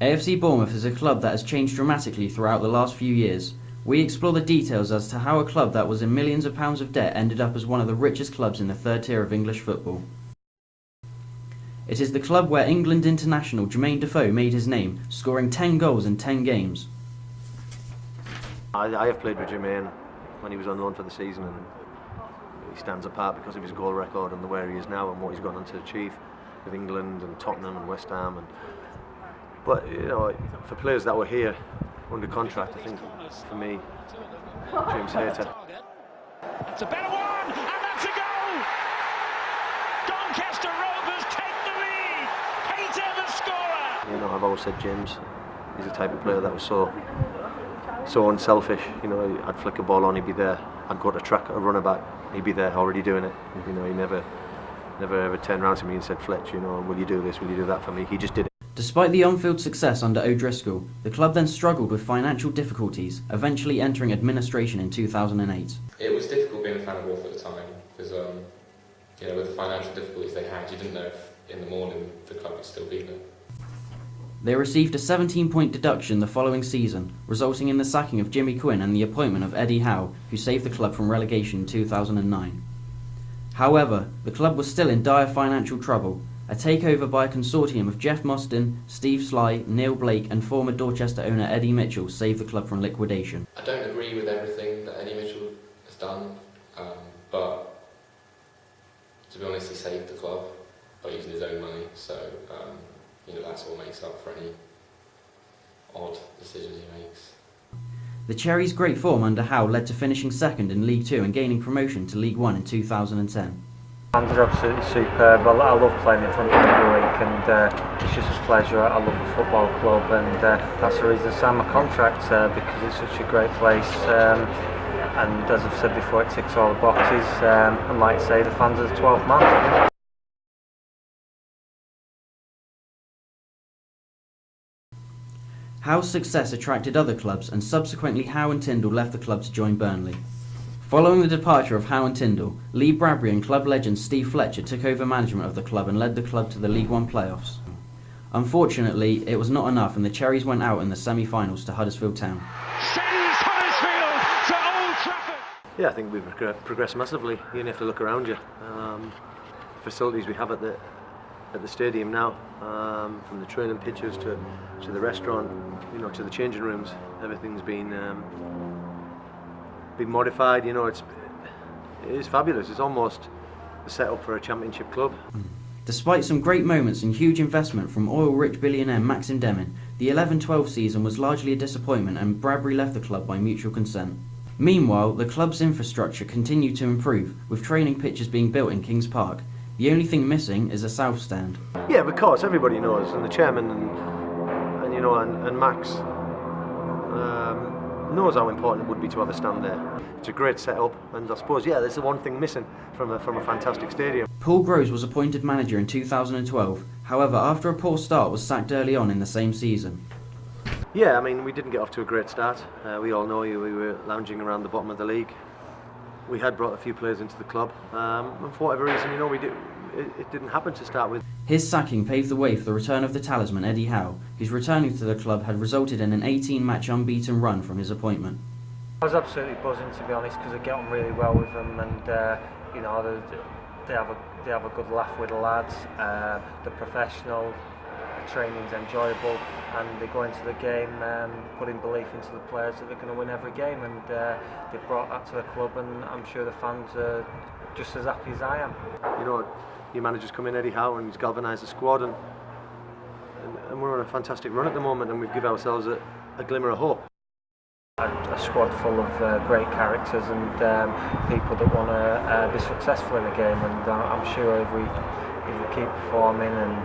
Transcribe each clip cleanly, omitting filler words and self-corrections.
AFC Bournemouth is a club that has changed dramatically throughout the last few years. We explore the details as to how a club that was in millions of pounds of debt ended up as one of the richest clubs in the third tier of English football. It is the club where England international Jermaine Defoe made his name, scoring 10 goals in 10 games. I have played with Jermaine when he was on loan for the season, and he stands apart because of his goal record and the where he is now and what he's gone on to achieve with England and Tottenham and West Ham. But you know, for players that were here under contract, I think for me, James Hayter. It's a better one, and that's a goal! Doncaster Rovers take the lead. Hayter the scorer. You know, I've always said James, he's the type of player that was so unselfish. You know, I'd flick a ball on, he'd be there. I'd go to track a runner back, he'd be there already doing it. You know, he never ever turned around to me and said, Fletch, you know, will you do this, will you do that for me? He just did it. Despite the on-field success under O'Driscoll, the club then struggled with financial difficulties, eventually entering administration in 2008. It was difficult being a fan of Wolf at the time, because you know, with the financial difficulties they had, you didn't know if in the morning the club would still be there. They received a 17-point deduction the following season, resulting in the sacking of Jimmy Quinn and the appointment of Eddie Howe, who saved the club from relegation in 2009. However, the club was still in dire financial trouble. A takeover by a consortium of Jeff Mostyn, Steve Sly, Neil Blake and former Dorchester owner Eddie Mitchell saved the club from liquidation. I don't agree with everything that Eddie Mitchell has done, but to be honest, he saved the club by using his own money, so you know, that's what makes up for any odd decisions he makes. The Cherries' great form under Howe led to finishing second in League Two and gaining promotion to League One in 2010. Fans are absolutely superb. I love playing in front of them every week, and it's just a pleasure. I love the football club, and that's the reason I signed my contract, because it's such a great place. And as I've said before, it ticks all the boxes. And like I say, the fans are the 12th man. Howe's success attracted other clubs, and subsequently Howe and Tyndall left the club to join Burnley. Following the departure of Howe and Tyndall, Lee Bradbury and club legend Steve Fletcher took over management of the club and led the club to the League One playoffs. Unfortunately, it was not enough, and the Cherries went out in the semi-finals to Huddersfield Town. Sends Huddersfield to Old Trafford. Yeah, I think we've progressed massively. You only have to look around you. Facilities we have at the stadium now, from the training pitches to the restaurant, you know, to the changing rooms, everything's been modified. You know, it is fabulous. It's almost a setup for a championship club. Despite some great moments and huge investment from oil-rich billionaire Maxim Demin, the 11-12 season was largely a disappointment, and Bradbury left the club by mutual consent. Meanwhile, the club's infrastructure continued to improve, with training pitches being built in Kings Park. The only thing missing is a south stand. Yeah, because everybody knows, and the chairman and you know, and Max knows how important it would be to have a stand there. It's a great setup, and I suppose, yeah, there's the one thing missing from a fantastic stadium. Paul Groves was appointed manager in 2012. However, after a poor start, was sacked early on in the same season. Yeah, I mean, we didn't get off to a great start. We all know we were lounging around the bottom of the league. We had brought a few players into the club, and for whatever reason, you know, it didn't happen to start with. His sacking paved the way for the return of the talisman Eddie Howe, whose returning to the club had resulted in an 18-match unbeaten run from his appointment. I was absolutely buzzing, to be honest, because I get on really well with them, and you know, they have a good laugh with the lads. They're professional, the training's enjoyable, and they go into the game putting belief into the players that they're going to win every game, and they've brought that to the club, and I'm sure the fans are just as happy as I am. You know, your manager's come in, Eddie Howe, and he's galvanised the squad, and we're on a fantastic run at the moment, and we've given ourselves a glimmer of hope. A squad full of great characters and people that want to be successful in the game, and I'm sure if we keep performing and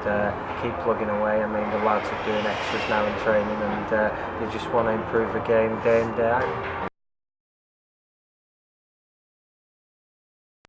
keep plugging away, I mean, the lads are doing extras now in training, and they just want to improve the game day in day out.